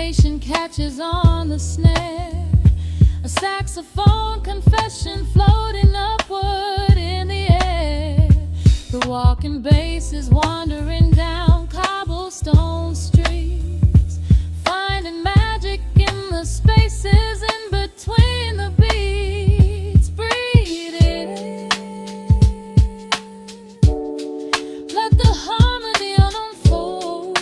imagination catches on the snare. A saxophone confession floating upward in the air. The walking bass is wandering down cobblestone streets, finding magic in the spaces in between the beats. Breathe it in. Let the harmony unfold.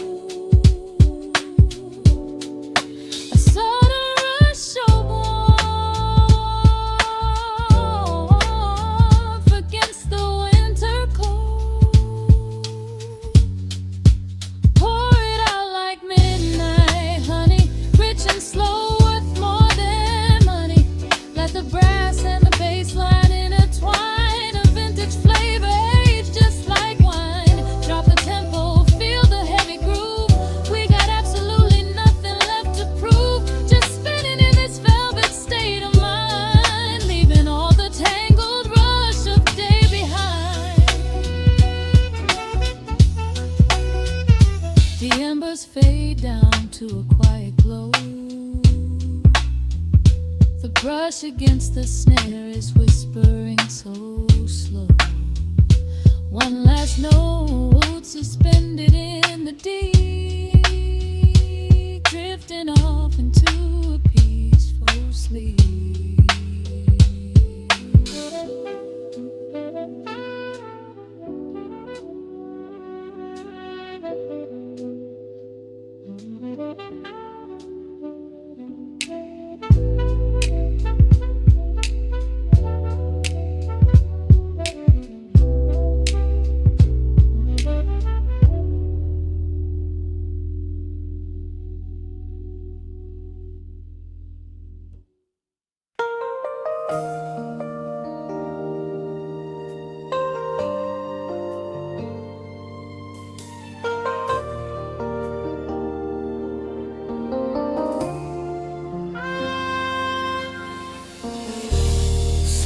A sudden rush of warmth against the winter cold. Pour it out like midnight honey, rich and slow, worth more than money. Let the brass and the bass line intertwine, a vintage flavor aged just like wine. Drop the tempo, feel the heavy groove. We got absolutely nothing left to prove. Just spinning in this velvet state of mind, leaving all the tangled rush of day behind. The embers fade down to a quiet glow. The brush against the snare is whispering so slow. One last note suspended in the deep, drifting off into a peaceful sleep.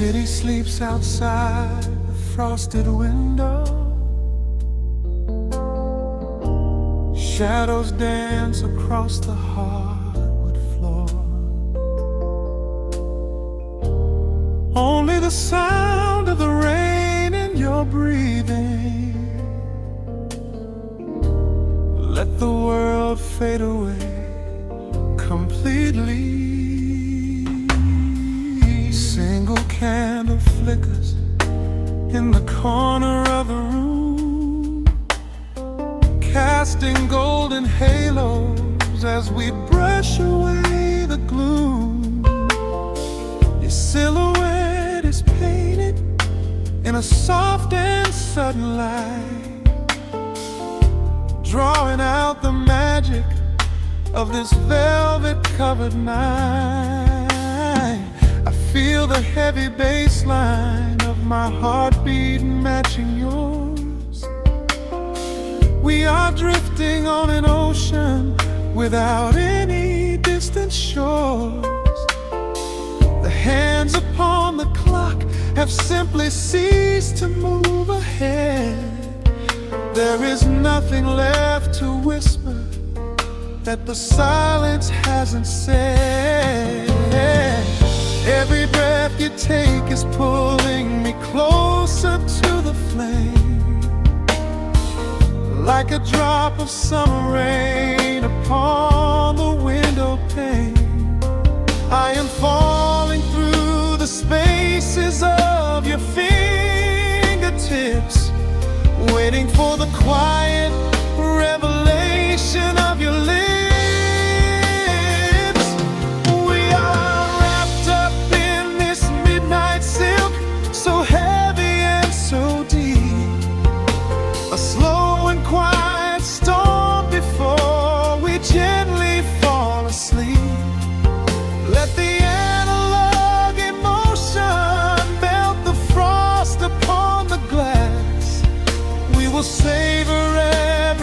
City sleeps outside the frosted window. Shadows dance across the hardwood floor. Only the sound of the rain in your breathing. Let the world fade away completely. Single candle flickers in the corner of the room, casting golden halos as we brush away the gloom. Your silhouette is painted in a soft and sudden light, drawing out the magic of this velvet-covered night. I feel the heavy bass line of my heartbeat matching yours. We are drifting on an ocean without any distant shores. The hands upon the clock have simply ceased to move ahead. There is nothing left to whisper that the silence hasn't said. Every breath you take is pulling me closer to the flame, like a drop of summer rain upon the window pane. I am falling through the spaces of your fingertips, waiting for the quiet revelation of your lips. We are wrapped up in this midnight silk, so heavy and so deep. A slow and quiet storm before we gently fall asleep. Let the analog emotion melt the frost upon the glass. We will savor every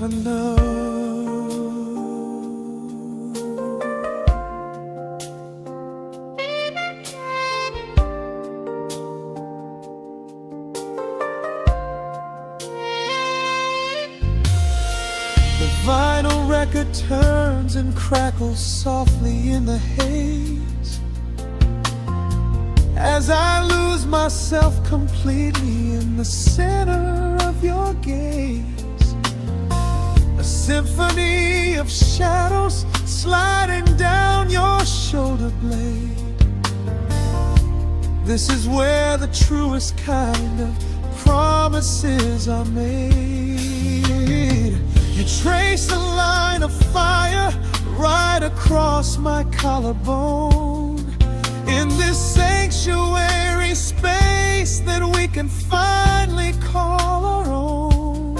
know. The vinyl record turns and crackles softly in the haze as I lose myself completely in the center of your gaze. A symphony of shadows sliding down your shoulder blade. This is where the truest kind of promises are made. You trace a line of fire right across my collarbone in this sanctuary space that we can finally call our own.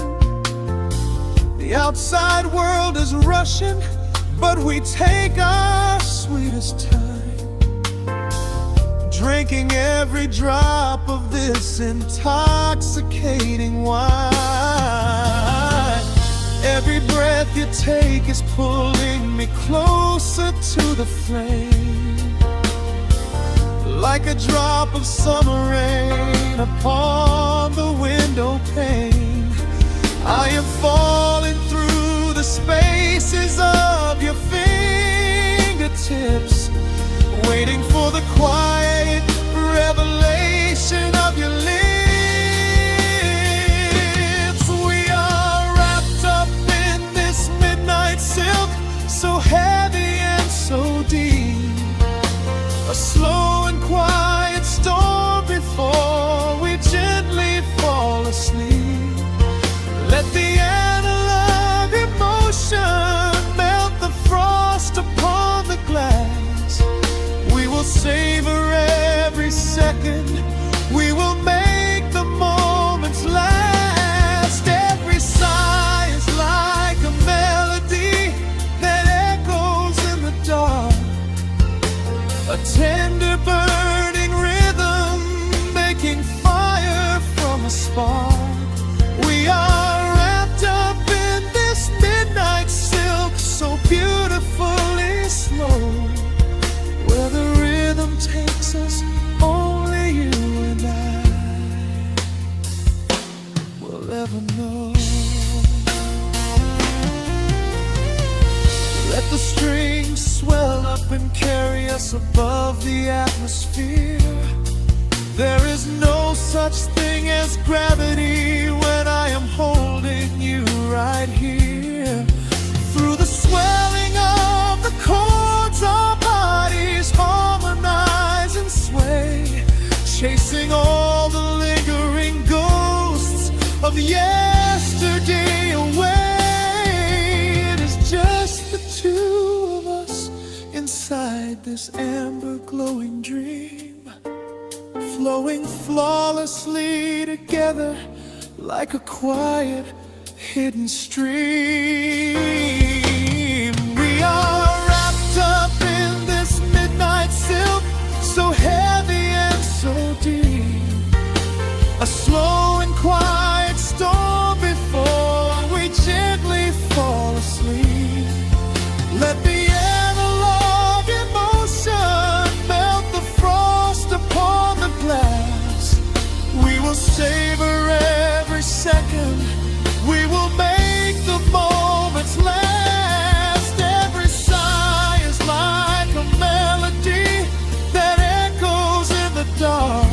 The outside world is rushing, but we take our sweetest time, drinking every drop of this intoxicating wine. Every breath you take is pulling me closer to the flame, like a drop of summer rain upon the window pane. I am falling through the spaces of your fingertips, waiting for the quiet revelation of your lips. We are wrapped up in this midnight silk, so heavy and so deep. A slow and quiet storm before we gently fall asleep. Let the analog emotion melt the frost upon the glass. We will savor every second. We will make the moments last. Every sigh is like a melody that echoes in the dark. A tender burning rhythm making fire from a spark. We are wrapped up in this midnight silk, so beautifully slow. Where the rhythm takes us, only you and I will ever know. Let the strings swell up and carry us above the atmosphere. There is no such thing as gravity when I am holding you right here. Through the swelling of the chords, our bodies harmonize and sway, chasing all the lingering ghosts of yesterday away. It is just the two of us inside this amber glowing dream, flowing flawlessly together like a quiet hidden stream. We are wrapped up in this midnight silk, so heavy and so deep. A slow and quiet storm before we gently fall asleep. Let the analog emotion melt the frost upon the glass. We will savor every second. We will make the moments last. Every sigh is like a melody that echoes in the dark.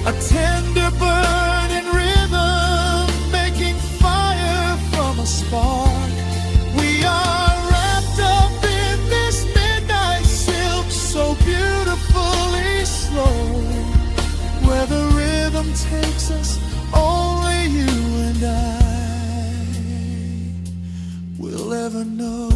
A tender burning rhythm making fire from a spark. We are wrapped up in this midnight silk, so beautifully slow. Where the rhythm takes us, only you and I will ever know.